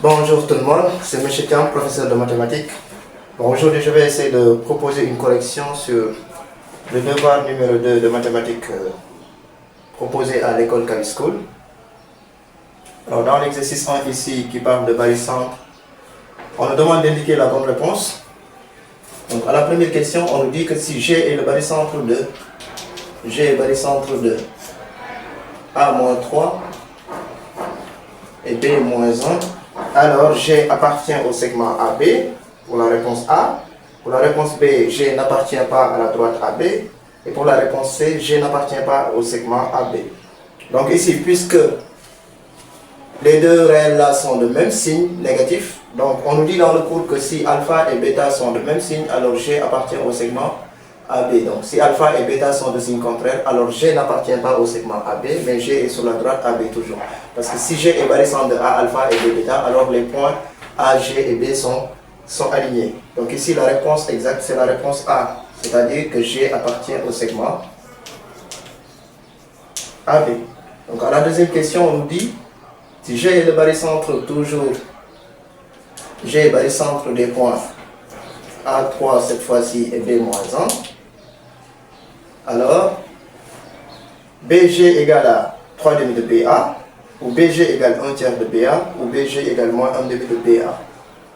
Bonjour tout le monde, c'est M. Thiam, professeur de mathématiques. Aujourd'hui, je vais essayer de proposer une correction sur le devoir numéro 2 de mathématiques proposé à l'école Kali School. Alors, dans l'exercice 1 ici, qui parle de barycentre, on nous demande d'indiquer la bonne réponse. Donc, à la première question, on nous dit que si G est le barycentre de A-3 et B-1, alors G appartient au segment AB pour la réponse A. Pour la réponse B, G n'appartient pas à la droite AB. Et pour la réponse C, G n'appartient pas au segment AB. Donc ici, puisque les deux réels là sont de même signe négatif, donc on nous dit dans le cours que si alpha et bêta sont de même signe, alors G appartient au segment AB. Donc si alpha et bêta sont de signe contraire, alors G n'appartient pas au segment AB, mais G est sur la droite AB toujours. Parce que si G est barycentre de A alpha et B bêta, alors les points A, G et B sont alignés. Donc ici la réponse exacte c'est la réponse A, c'est-à-dire que G appartient au segment AB. Donc à la deuxième question on nous dit si G est le barycentre toujours, G est barycentre des points A3 cette fois-ci et B-1, alors BG égale à 3 demi de BA, ou BG égale 1 tiers de BA, ou BG égale moins 1 demi de BA.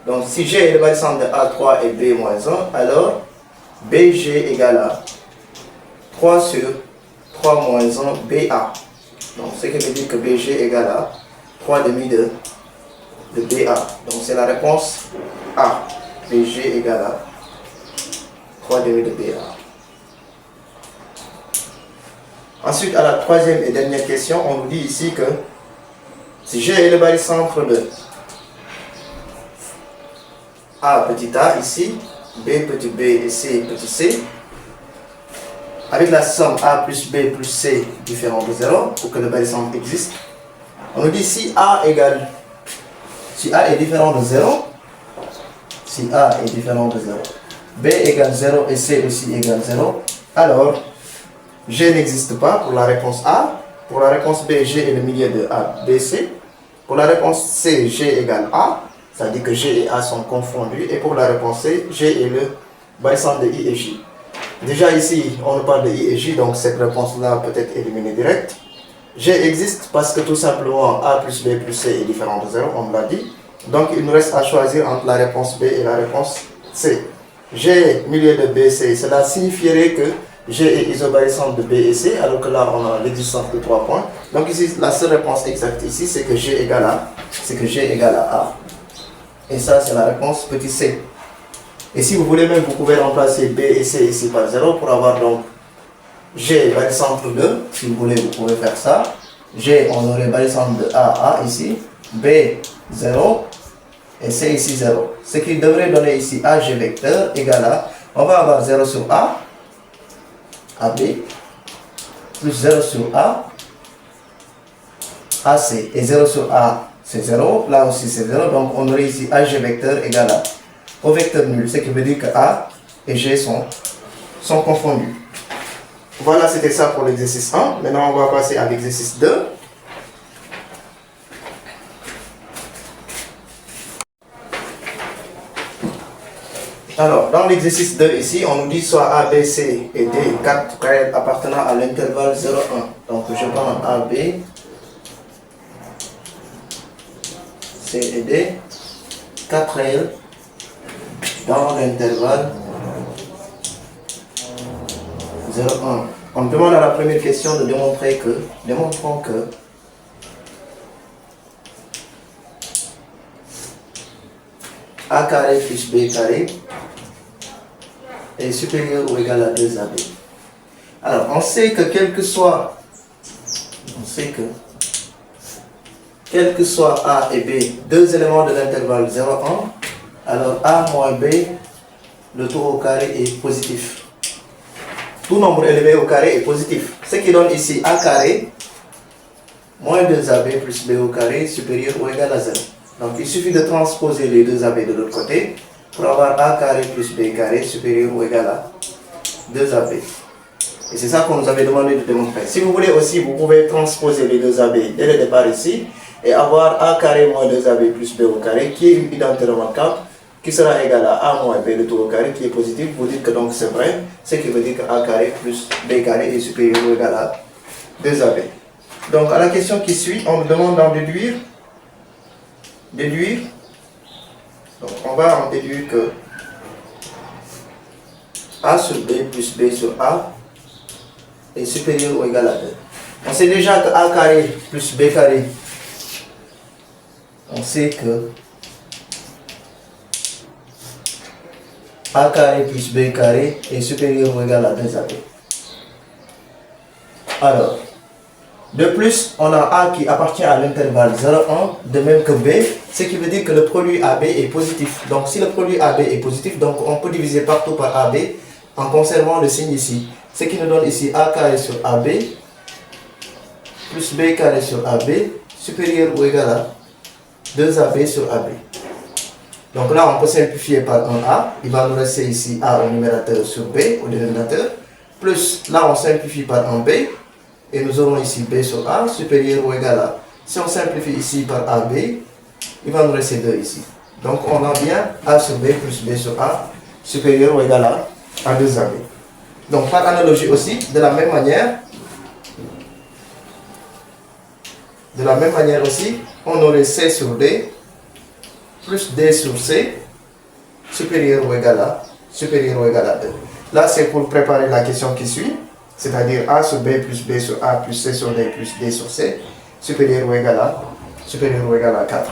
Donc si G est le barycentre de A3 et B-1, alors BG égale à 3 sur 3 moins 1 BA. Donc ce qui veut dire que BG égale à 3 demi de BA. Donc c'est la réponse A. BG égale à 3 demi de BA. Ensuite, à la troisième et dernière question, on nous dit ici que si G est le barycentre de A petit a ici, B petit b et C petit c, avec la somme A plus B plus C différent de 0, pour que le barycentre existe, on nous dit si A est différent de 0, si A est différent de 0, B égale 0 et C aussi égale 0, alors G n'existe pas pour la réponse A. Pour la réponse B, G est le milieu de A, B, C. Pour la réponse C, G égale A, c'est-à-dire que G et A sont confondus. Et pour la réponse C, G est le barycentre de I et J. Déjà ici, on nous parle de I et J, donc cette réponse-là peut être éliminée direct. G existe parce que tout simplement A plus B plus C est différent de 0, on l'a dit. Donc il nous reste à choisir entre la réponse B et la réponse C. G milieu de B, C, cela signifierait que G est isobarycentre de B et C, alors que là on a l'existence de 3 points. Donc ici, la seule réponse exacte ici, c'est que G égale à A. Et ça, c'est la réponse petit c. Et si vous voulez même, vous pouvez remplacer B et C ici par 0 pour avoir donc G barycentre de, si vous voulez, vous pouvez faire ça. G, on aurait barycentre de A ici, B 0 et C ici 0. Ce qui devrait donner ici AG vecteur égale à, on va avoir 0 sur A, AB, plus 0 sur A, AC, et 0 sur A, c'est 0, là aussi c'est 0, donc on aurait ici AG vecteur égale à au vecteur nul, ce qui veut dire que A et G sont confondus. Voilà, c'était ça pour l'exercice 1. Maintenant, on va passer à l'exercice 2. Alors, dans l'exercice 2 ici, on nous dit soit A, B, C et D, 4 réels appartenant à l'intervalle 0,1. Donc, je prends A, B, C et D, 4 réels dans l'intervalle 0,1. On demande à la première question de démontrer que, démontrons que A carré plus B carré est supérieur ou égal à 2AB. Alors, on sait que quel que soit A et B, deux éléments de l'intervalle 0,1, alors A moins B, le tout au carré est positif. Tout nombre élevé au carré est positif. Ce qui donne ici A carré moins 2AB plus B au carré supérieur ou égal à 0. Donc il suffit de transposer les deux AB de l'autre côté pour avoir A carré plus B carré supérieur ou égal à 2AB. Et c'est ça qu'on nous avait demandé de démontrer. Si vous voulez aussi, vous pouvez transposer les deux AB dès le départ ici. et avoir A carré moins 2AB plus B au carré, qui est une identité remarquable, qui sera égal à A moins B le tout au carré, qui est positif. Vous dites que donc c'est vrai, ce qui veut dire que A carré plus B carré est supérieur ou égal à 2AB. Donc à la question qui suit, on me demande d'en déduire. Donc on va en déduire que A sur B plus B sur A est supérieur ou égal à 2. On sait déjà que A carré plus B carré, on sait que A carré plus B carré est supérieur ou égal à 2AB. Alors, de plus, on a A qui appartient à l'intervalle 0,1, de même que B, ce qui veut dire que le produit AB est positif. Donc si le produit AB est positif, donc on peut diviser partout par AB en conservant le signe ici. Ce qui nous donne ici A carré sur AB plus B carré sur AB supérieur ou égal à 2AB sur AB. Donc là, on peut simplifier par un A. Il va nous rester ici A au numérateur sur B au dénominateur. Plus, là, on simplifie par un B. Et nous aurons ici B sur A supérieur ou égal à. Si on simplifie ici par AB, il va nous rester 2 ici. Donc on a bien A sur B plus B sur A supérieur ou égal à 2AB. Donc par analogie aussi, de la même manière aussi, on aurait C sur D plus D sur C supérieur ou égal à 2. Là c'est pour préparer la question qui suit, c'est-à-dire A sur B plus B sur A plus C sur D plus D sur C supérieur ou égal à 4.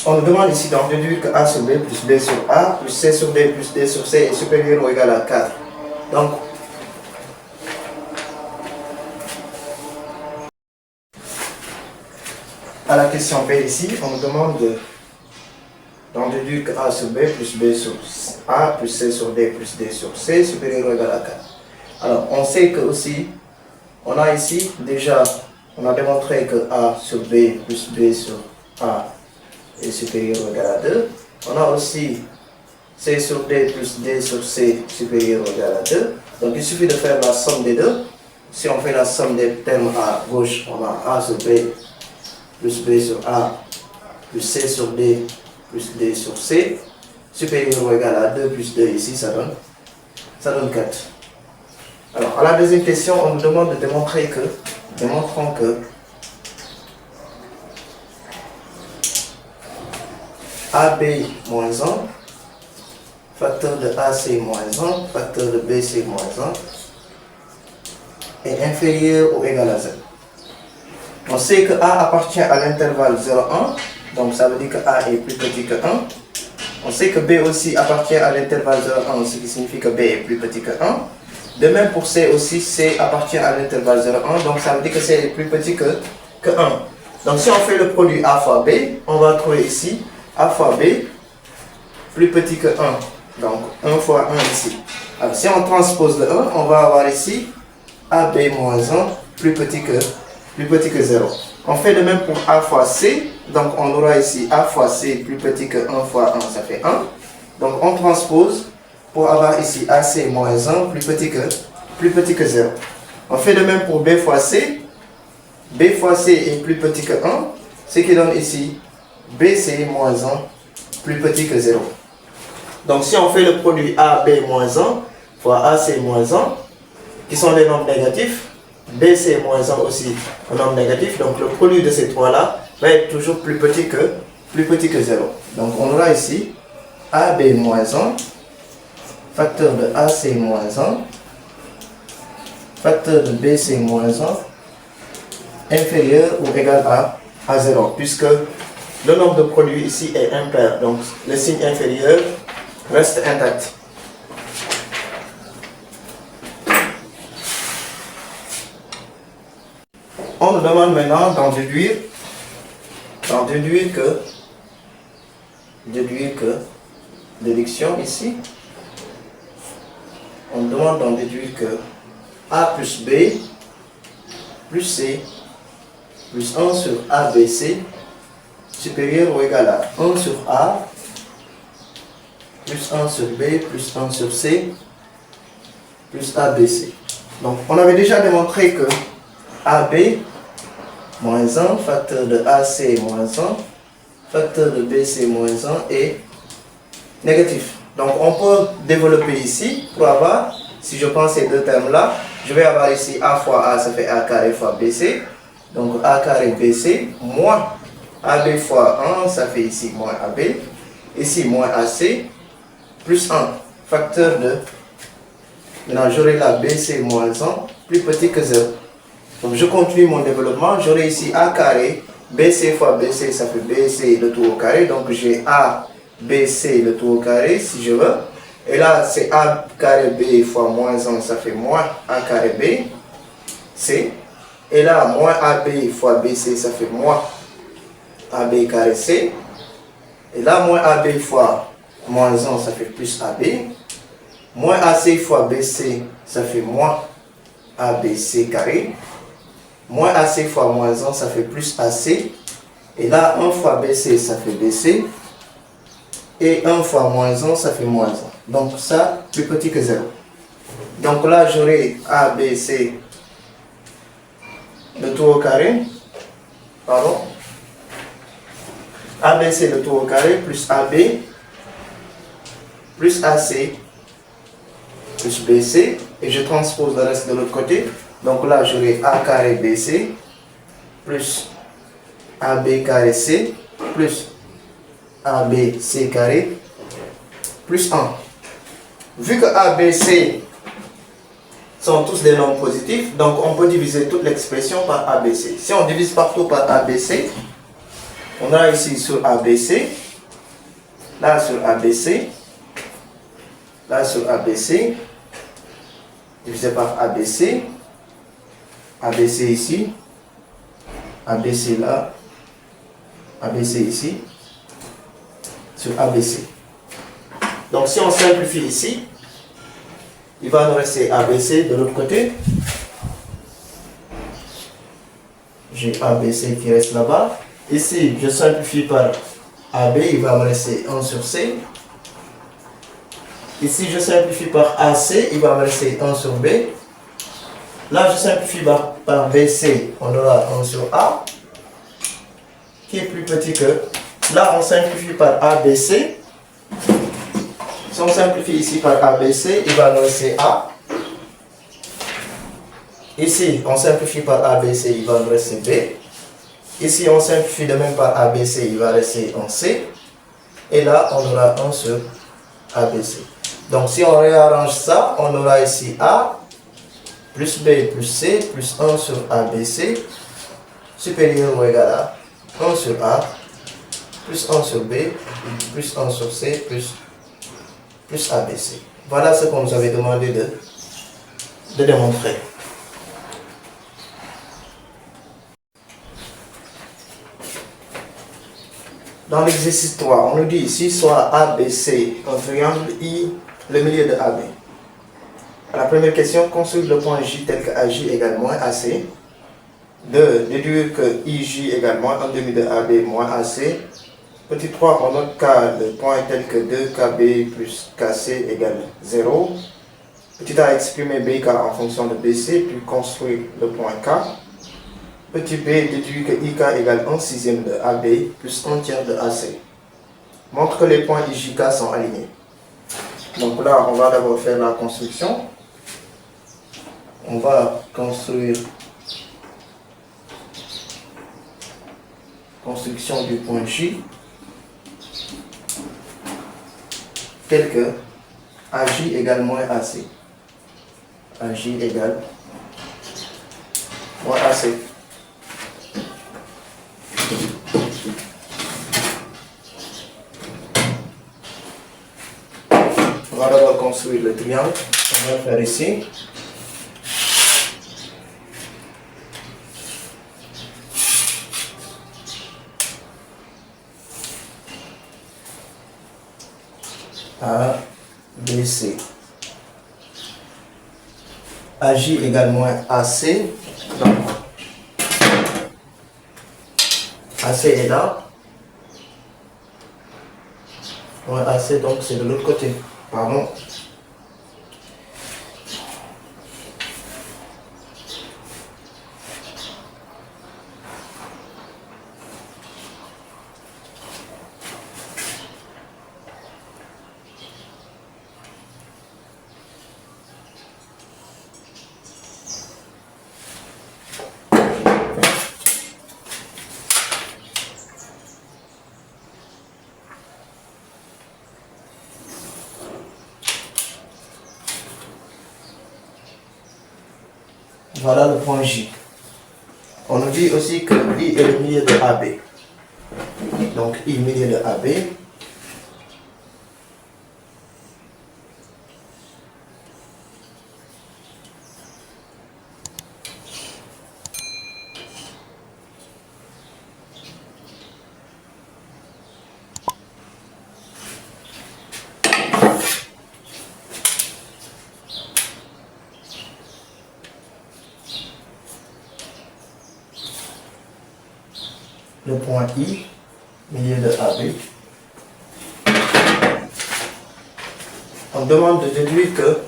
On nous demande ici d'en déduire que A sur B plus B sur A plus C sur D plus D sur C est supérieur ou égal à 4. Donc, à la question B ici, on nous demande d'en déduire que A sur B plus B sur A plus C sur D plus D sur C est supérieur ou égal à 4. Alors, on sait que aussi, on a ici déjà, on a démontré que A sur B plus B sur A est supérieur ou égal à 2. On a aussi C sur D plus D sur C supérieur ou égal à 2. Donc il suffit de faire la somme des deux. Si on fait la somme des termes à gauche, on a A sur B plus B sur A plus C sur D plus D sur C supérieur ou égal à 2 plus 2 ici, ça donne 4. Alors à la deuxième question, on nous demande de démontrer que, démontrons que AB moins 1, facteur de AC moins 1, facteur de BC moins 1 est inférieur ou égal à 0. On sait que A appartient à l'intervalle 0,1, donc ça veut dire que A est plus petit que 1. On sait que B aussi appartient à l'intervalle 0,1, ce qui signifie que B est plus petit que 1. De même pour C aussi, C appartient à l'intervalle 0,1, donc ça veut dire que C est plus petit que 1. Donc si on fait le produit A fois B, on va trouver ici A fois B plus petit que 1. Donc 1 fois 1 ici. Alors si on transpose le 1, on va avoir ici AB moins 1 plus petit que 0. On fait de même pour A fois C. Donc on aura ici A fois C plus petit que 1 fois 1, ça fait 1. Donc on transpose pour avoir ici AC moins 1 plus petit que 0. On fait de même pour B fois C. B fois C est plus petit que 1, ce qui donne ici BC moins 1 plus petit que 0. Donc si on fait le produit AB moins 1 fois AC moins 1, qui sont des nombres négatifs, BC moins 1 aussi un nombre négatif, donc le produit de ces trois-là va être toujours plus petit que 0. Donc on aura ici AB moins 1, facteur de AC moins 1, facteur de BC moins 1, inférieur ou égal à 0, puisque le nombre de produits ici est impair, donc le signe inférieur reste intact. On nous demande maintenant d'en déduire déduction ici. On nous demande d'en déduire que A plus B plus C plus 1 sur ABC supérieur ou égal à 1 sur A, plus 1 sur B, plus 1 sur C, plus ABC. Donc, on avait déjà démontré que AB moins 1, facteur de AC moins 1, facteur de BC moins 1 est négatif. Donc, on peut développer ici pour avoir, si je prends ces deux termes-là, je vais avoir ici A fois A, ça fait A carré fois BC. Donc, A carré BC, moins AB fois 1, ça fait ici moins AB. Ici, moins AC, plus 1, facteur de... Maintenant, j'aurai là BC moins 1, plus petit que 0. Donc, je continue mon développement. J'aurai ici A carré, BC fois BC, ça fait BC le tout au carré. Donc, j'ai A, BC le tout au carré, si je veux. Et là, c'est A carré B fois moins 1, ça fait moins A carré B, C. Et là, moins AB fois BC, ça fait moins AB carré C. Et là, moins AB fois moins 1, ça fait plus AB. Moins AC fois BC, ça fait moins ABC carré. Moins AC fois moins 1, ça fait plus AC. Et là, 1 fois BC, ça fait BC. Et 1 fois moins 1, ça fait moins 1. Donc ça, plus petit que 0. Donc là, j'aurai ABC, le tout au carré. Pardon. ABC, le tout au carré, plus AB, plus AC, plus BC. Et je transpose le reste de l'autre côté. Donc là, j'aurai A carré BC, plus AB carré C, plus ABC carré, plus 1. Vu que ABC sont tous des nombres positifs, donc on peut diviser toute l'expression par ABC. Si on divise partout par ABC, on a ici sur ABC, là sur ABC, là sur ABC, divisé par ABC, ABC ici, ABC là, ABC ici, sur ABC. Donc si on simplifie ici, il va nous rester ABC de l'autre côté. J'ai ABC qui reste là-bas. Ici, je simplifie par AB, il va me rester 1 sur C. Ici, je simplifie par AC, il va me rester 1 sur B. Là, je simplifie par BC, on aura 1 sur A, qui est plus petit que... Là, on simplifie par ABC. Si on simplifie ici par ABC, il va nous rester A. Ici, on simplifie par ABC, il va nous rester B. Ici, on simplifie de même par ABC, il va rester en C. Et là, on aura 1 sur ABC. Donc, si on réarrange ça, on aura ici A, plus B, plus C, plus 1 sur ABC, supérieur ou égal à 1 sur A, plus 1 sur B, plus 1 sur C, plus ABC. Voilà ce qu'on nous avait demandé de démontrer. Dans l'exercice 3, on nous dit ici, soit ABC, un triangle I, le milieu de AB. La première question, construire le point J tel que AJ égale moins AC. 2. Déduire que IJ égale moins 1 demi de AB moins AC. Petit 3, on note K, le point tel que 2KB plus KC égale 0. Petit a, exprimer BK en fonction de BC, puis construire le point K. Petit b, déduire que IK égale 1 sixième de AB plus 1 tiers de AC. Montre que les points IJK sont alignés. Donc là, on va d'abord faire la construction. On va construire construction du point J tel que AJ égale moins AC. AJ égale moins AC. On va d'abord construire le triangle. On va le faire ici. A, B, C. AJ égale moins AC. Donc, AC est là. Moins AC, donc c'est de l'autre côté. Pardon. Voilà le point J. On nous dit aussi que I est le milieu de AB. Donc I milieu de AB. Le point I, milieu de AB. On demande de déduire que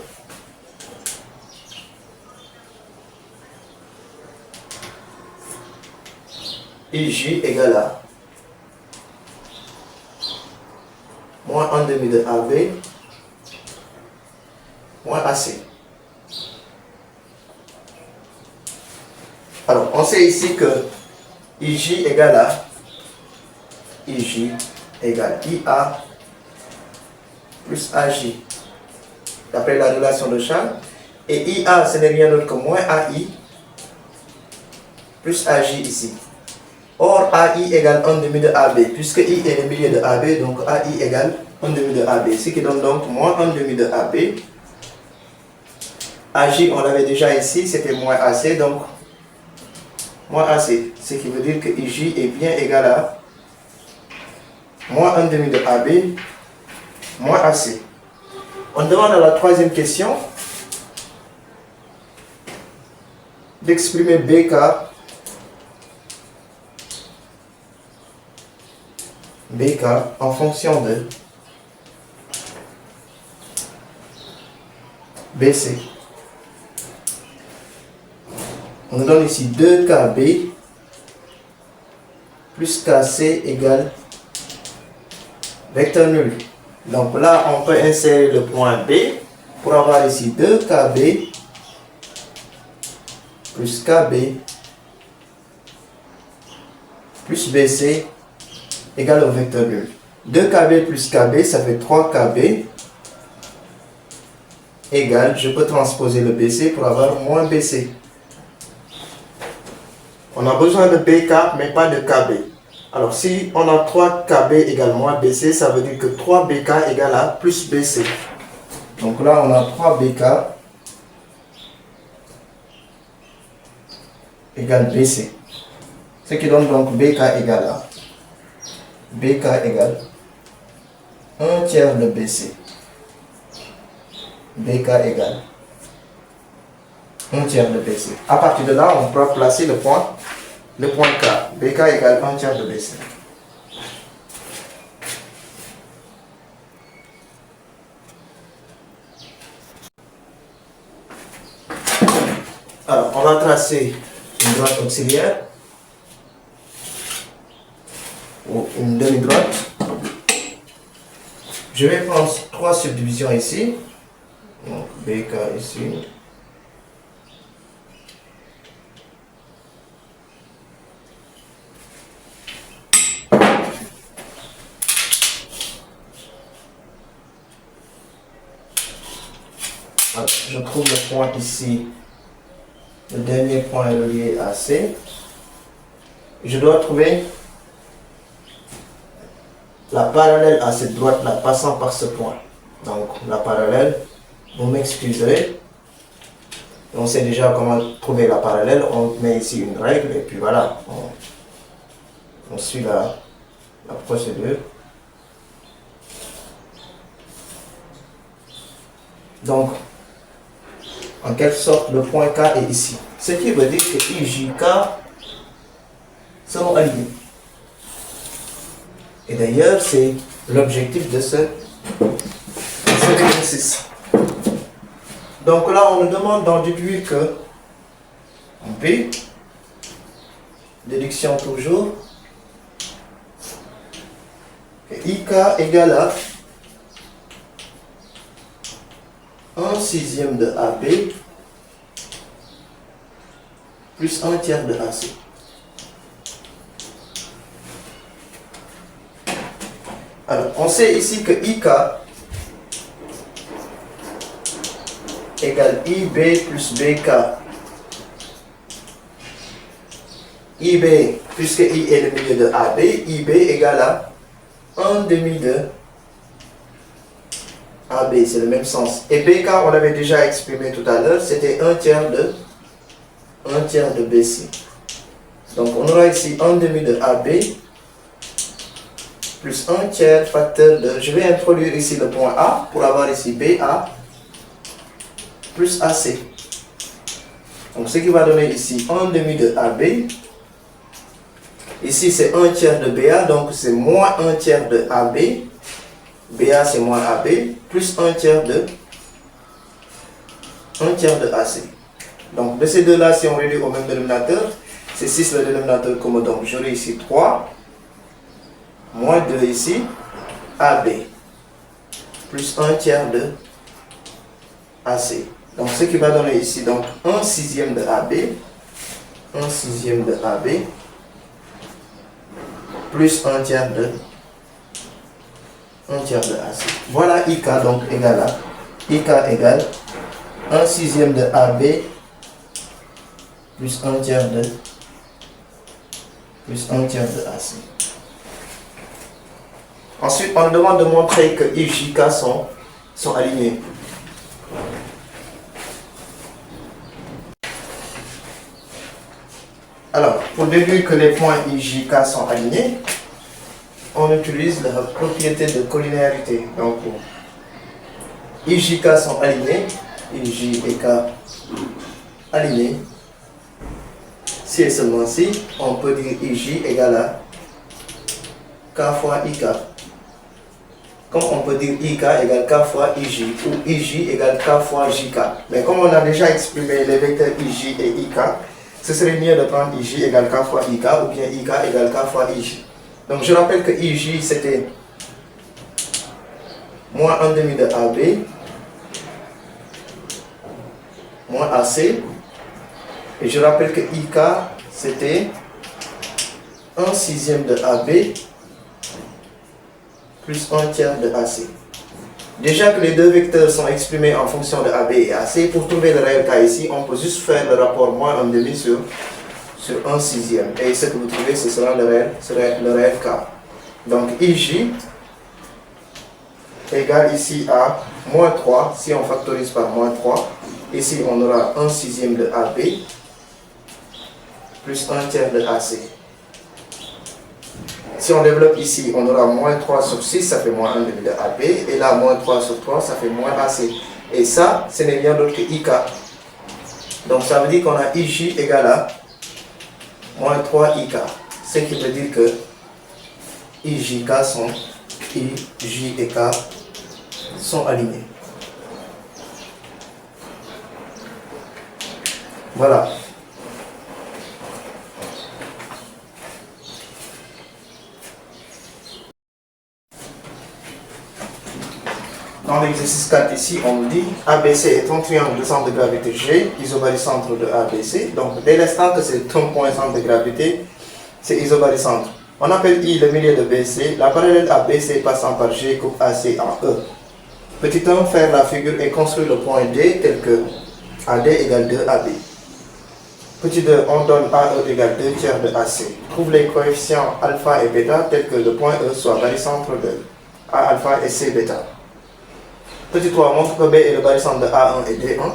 IJ égale à moins 1 demi de AB moins AC. Alors, on sait ici que IJ égale à IJ égale IA plus AJ d'après la relation de Charles, et IA ce n'est rien d'autre que moins AI plus AJ ici. Or AI égale 1 demi de AB, puisque I est le milieu de AB, donc AI égale 1 demi de AB, ce qui donne donc moins 1 demi de AB. AJ on l'avait déjà ici, c'était moins AC, donc moins AC, ce qui veut dire que IJ est bien égal à moins 1 demi de AB moins AC. On demande à la troisième question d'exprimer BK en fonction de BC. On nous donne ici 2KB plus KC égale vecteur nul. Donc là, on peut insérer le point B pour avoir ici 2KB plus KB plus BC égale au vecteur nul. 2KB plus KB, ça fait 3KB égale, je peux transposer le BC pour avoir moins BC. On a besoin de BK, mais pas de KB. Alors, si on a 3KB égale moins BC, ça veut dire que 3BK égale à plus BC. Donc là, on a 3BK égale BC. Ce qui donne donc BK égale à BK égale 1 tiers de BC. BK égale 1 tiers de BC. À partir de là, on peut placer le point K. BK égale 1 tiers de BC. Alors, on va tracer une droite auxiliaire ou une demi-droite. Je vais prendre 3 subdivisions ici. Donc, BK ici. Alors, je trouve le point ici. Le dernier point est relié à C. Je dois trouver la parallèle à cette droite-là passant par ce point. Donc, la parallèle, vous m'excuserez. On sait déjà comment trouver la parallèle. On met ici une règle et puis voilà. On suit la procédure. Donc, en quelque sorte, le point K est ici. Ce qui veut dire que IJK seront alignés. Et d'ailleurs, c'est l'objectif de cet exercice. Donc là, on nous demande d'en déduire que B, déduction toujours, IK égale à 1/6 de AB plus 1/3 de AC. Alors, on sait ici que IK égale IB plus BK. IB, puisque I est le milieu de AB, IB égale à 1/2 de AB, c'est le même sens. Et BK, on l'avait déjà exprimé tout à l'heure, c'était 1/3 de BC. Donc on aura ici 1/2 de AB plus 1/3 facteur de... Je vais introduire ici le point A pour avoir ici BA plus AC. Donc ce qui va donner ici 1/2 de AB. Ici c'est 1/3 de BA, donc c'est moins 1/3 de AB. BA c'est moins AB, plus 1/3 de AC. Donc de ces deux-là, si on réduit au même dénominateur, c'est 6 le dénominateur commun. Donc j'aurai ici 3, moins 2 ici, AB, plus 1/3 de AC. Donc ce qui va donner ici, donc 1/6 de AB, 1/6 de AB, plus 1/3 de AC. Voilà IK donc égale à IK égale 1/6 de AB plus 1/3 de AC. Ensuite, on nous demande de montrer que I, J, K sont alignés. Alors, pour déduire que les points I, J, K sont alignés, on utilise la propriété de collinéarité. Donc, I, J, K sont alignés, I, J et K alignés. Si et seulement si, on peut dire I, J égale à K fois IK. Comme on peut dire IK égale K fois IJ, ou IJ égale K fois JK. Mais comme on a déjà exprimé les vecteurs IJ et IK, ce serait mieux de prendre IJ égale K fois IK, ou bien IK égale K fois IJ. Donc je rappelle que IJ c'était moins 1/2 de AB, moins AC. Et je rappelle que IK c'était 1/6 de AB, plus 1/3 de AC. Déjà que les deux vecteurs sont exprimés en fonction de AB et AC, pour trouver le réel K ici, on peut juste faire le rapport moins 1/2 sur 1/6. Et ce que vous trouvez, ce sera le réel K. Donc IJ égale ici à moins 3, si on factorise par moins 3. Ici, on aura 1/6 de AB plus 1/3 de AC. Si on développe ici, on aura moins 3 sur 6, ça fait moins 1/2 de AB. Et là, moins 3 sur 3, ça fait moins AC. Et ça, ce n'est rien d'autre que IK. Donc ça veut dire qu'on a IJ égale à moins 3 IK. Ce qui veut dire que IJ et K sont alignés. Voilà. Dans l'exercice 4 ici, on nous dit ABC est un triangle de centre de gravité G, isobarycentre de ABC. Donc dès l'instant que c'est un point centre de gravité, c'est isobarycentre. On appelle I le milieu de BC. La parallèle à BC passant par G coupe AC en E. Petit 1, faire la figure et construire le point D tel que AD égale 2 AB. Petit 2, on donne AE égale 2/3 de AC. Trouve les coefficients alpha et bêta tels que le point E soit barycentre de A alpha et C bêta. Petit 3, montre que B est le barycentre de A1 et D1.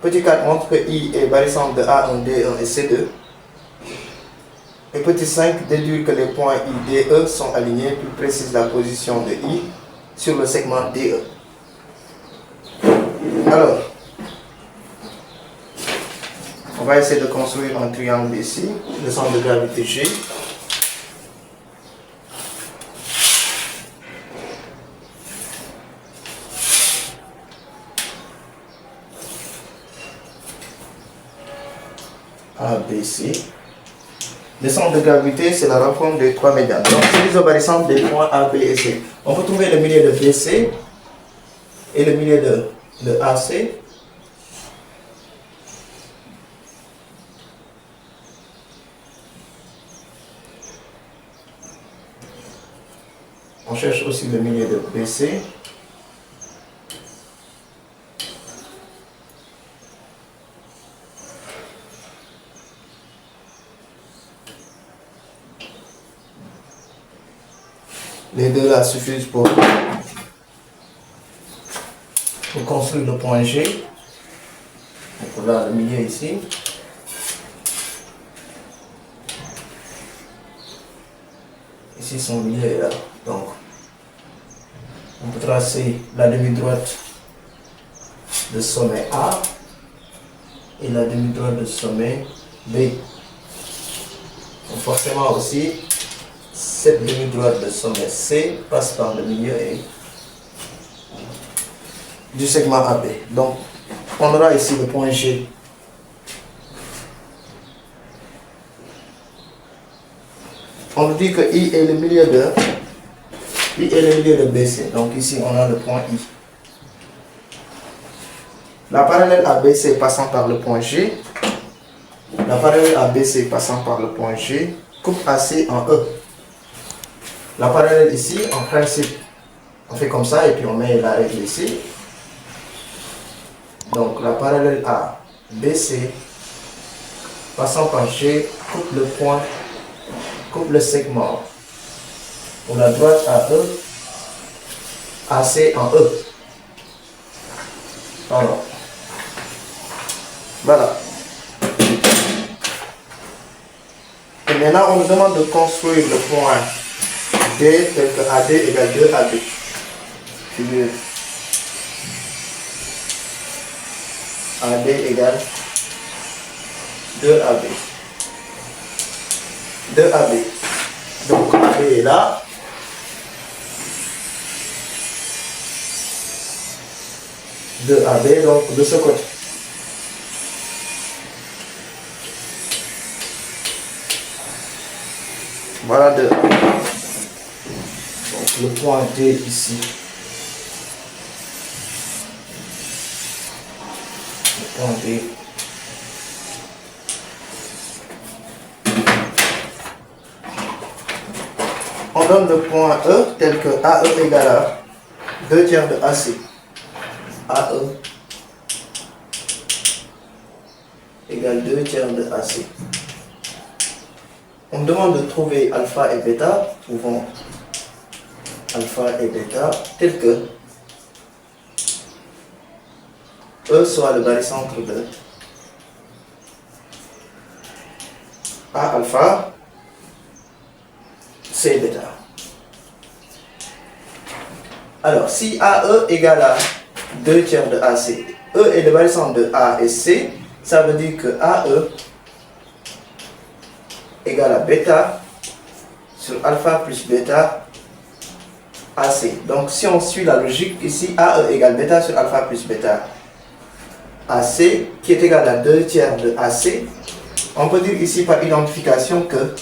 Petit 4, montre que I est barycentre de A1, D1 et C2. Et petit 5, déduire que les points I, D, E sont alignés, plus précise la position de I sur le segment DE. Alors, on va essayer de construire un triangle ici, le centre de gravité G. ABC. Le centre de gravité, c'est la rencontre des trois médianes. Donc, c'est l'isobaricentre des points A, B et C. On peut trouver le milieu de BC et le milieu de AC. On cherche aussi le milieu de BC. Les deux là suffisent pour construire le point G. Donc là, le milieu ici. Ici, son milieu est là. Donc, on peut tracer la demi-droite de sommet A et la demi-droite de sommet B. Donc forcément aussi, cette demi-droite de sommet C passe par le milieu du segment AB. Donc, on aura ici le point G. On nous dit que I est le milieu de BC. Donc ici, on a le point I. La parallèle ABC passant par le point G, la parallèle ABC passant par le point G, coupe AC en E. La parallèle ici, en principe, on fait comme ça et puis on met la règle ici. Donc la parallèle ABC passant par G coupe le point, coupe le segment pour la droite AE, AC en E. Alors, voilà. Et maintenant, on nous demande de construire le point D tel que AD égale 2AB. Figure AD égale 2AB. 2AB. Donc AB est là. De AB, donc de ce côté. Voilà 2. Donc le point D ici. Le point D. On donne le point E tel que AE égale à 2 tiers de AC. AE égale 2 tiers de AC. On me demande de trouver alpha et bêta. Trouvons alpha et bêta tel que E soit le barycentre de A alpha, C bêta. Alors, si AE égale à 2 tiers de AC, E est le barycentre de A et C, ça veut dire que AE égale à bêta sur alpha plus bêta AC. Donc si on suit la logique ici, AE égale bêta sur alpha plus bêta AC, qui est égal à 2 tiers de AC, on peut dire ici par identification que,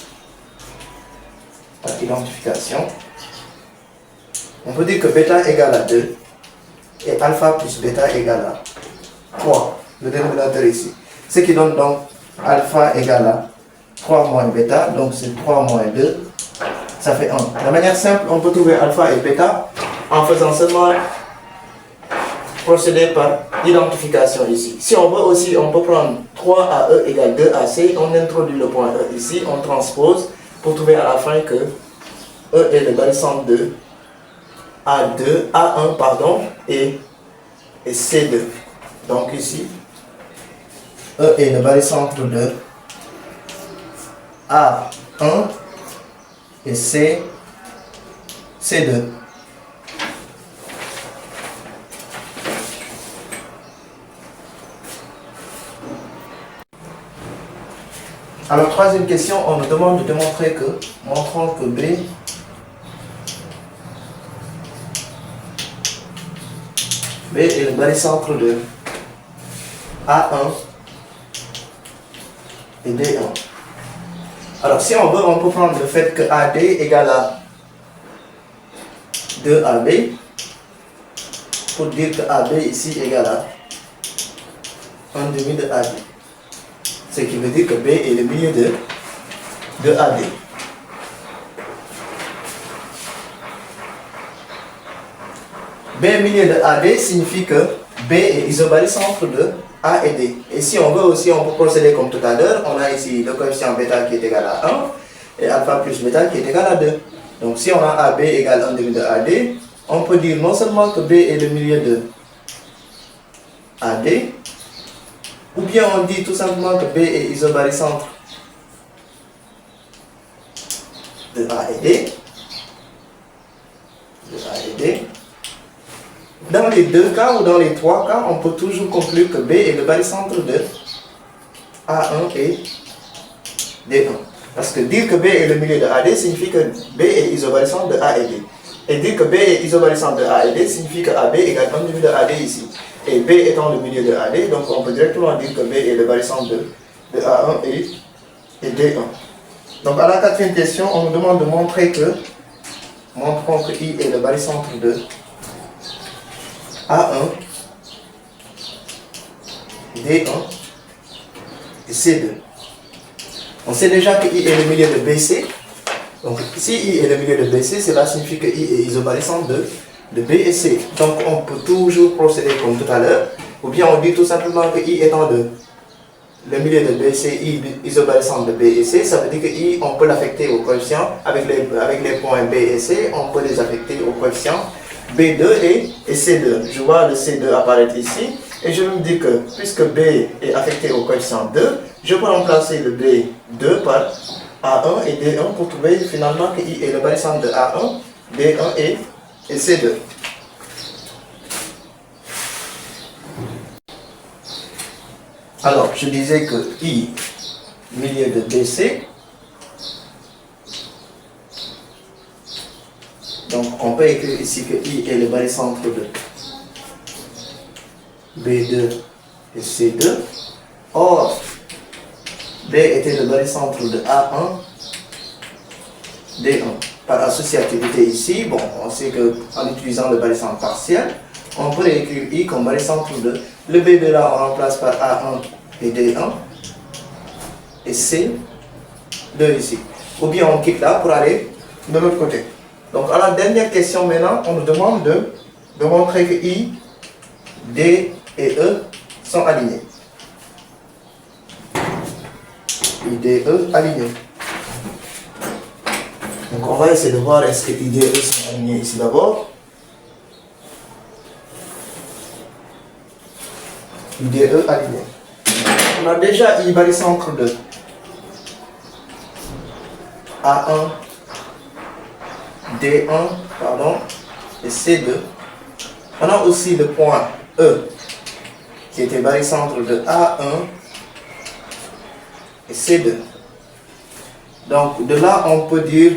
on peut dire que bêta égale à 2 et alpha plus bêta égale à 3, le dénominateur ici. Ce qui donne donc alpha égale à 3 moins bêta, donc c'est 3 moins 2, ça fait 1. De manière simple, on peut trouver alpha et bêta en faisant seulement procéder par identification ici. Si on veut aussi, on peut prendre 3AE égale 2AC, on introduit le point E ici, on transpose pour trouver à la fin que E est le barycentre de A1 pardon, et C2. Donc ici, E est le barycentre de A1 et C2. Alors, troisième question, on nous demande de démontrer que, montrons que B est le barycentre de A1 et D1. Alors si on veut, on peut prendre le fait que AD égale à 2AB pour dire que AB ici égale à 1 demi de AD. Ce qui veut dire que B est le milieu de AD. B milieu de AD signifie que B est isobarycentre de A et D. Et si on veut aussi, on peut procéder comme tout à l'heure. On a ici le coefficient bêta qui est égal à 1 et alpha plus bêta qui est égal à 2. Donc si on a AB égale 1 demi de AD, on peut dire non seulement que B est le milieu de AD, ou bien on dit tout simplement que B est isobarycentre de A et D. Dans les deux cas ou dans les trois cas, on peut toujours conclure que B est le barycentre de A1 et D1. Parce que dire que B est le milieu de AD signifie que B est isobarycentre de A et D. Et dire que B est isobarycentre de A et D signifie que AB égale 1 demi de AD ici. Et B étant le milieu de AD, donc on peut directement dire que B est le barycentre de A1 et D1. Donc à la quatrième question, on nous demande de montrer que, montrons que I est le barycentre de A1, D1 et C2. On sait déjà que I est le milieu de BC. Donc si I est le milieu de BC, cela signifie que I est isobarycentre de B et C. Donc on peut toujours procéder comme tout à l'heure. Ou bien on dit tout simplement que I étant le milieu de BC, I isobarycentre de B et C, ça veut dire que I, on peut l'affecter au coefficient, avec les points B et C, on peut les affecter au coefficient B2 et C2. Je vois le C2 apparaître ici et je me dis que puisque B est affecté au coefficient 2, je peux remplacer le B2 par A1 et D1 pour trouver finalement que I est le barycentre de A1, D1 et C2. Alors, je disais que I, milieu de BC, donc on peut écrire ici que I est le barycentre de B2 et C2. Or, B était le barycentre de A1, D1. Par associativité ici, bon, on sait qu'en utilisant le barycentre partiel, on peut écrire I comme barycentre de le B2 là, on remplace par A1 et D1 et C2 ici. Ou bien on quitte là pour aller de l'autre côté. Donc à la dernière question maintenant, on nous demande de montrer que I, D et E sont alignés. I, D, E alignés. Donc on va essayer de voir est-ce que I, D, E sont alignés ici d'abord. I, D, E alignés. On a déjà I barycentre de A1, D1, pardon, et C2. On a aussi le point E qui était barycentre de A1 et C2. Donc de là on peut dire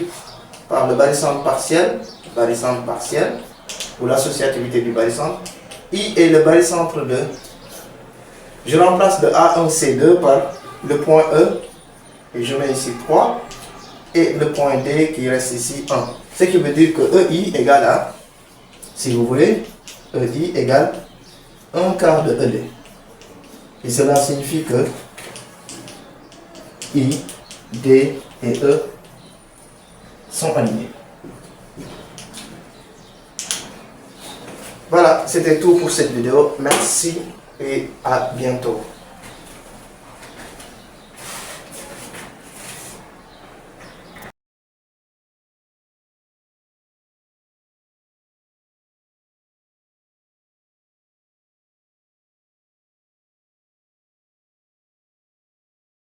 par le barycentre partiel ou l'associativité du barycentre, I est le barycentre de, je remplace le A1 C2 par le point E et je mets ici 3 et le point D qui reste ici 1. Ce qui veut dire que EI égale à, si vous voulez, EI égale 1 quart de ED. Et cela signifie que I, D et E sont alignés. Voilà, c'était tout pour cette vidéo. Merci et à bientôt.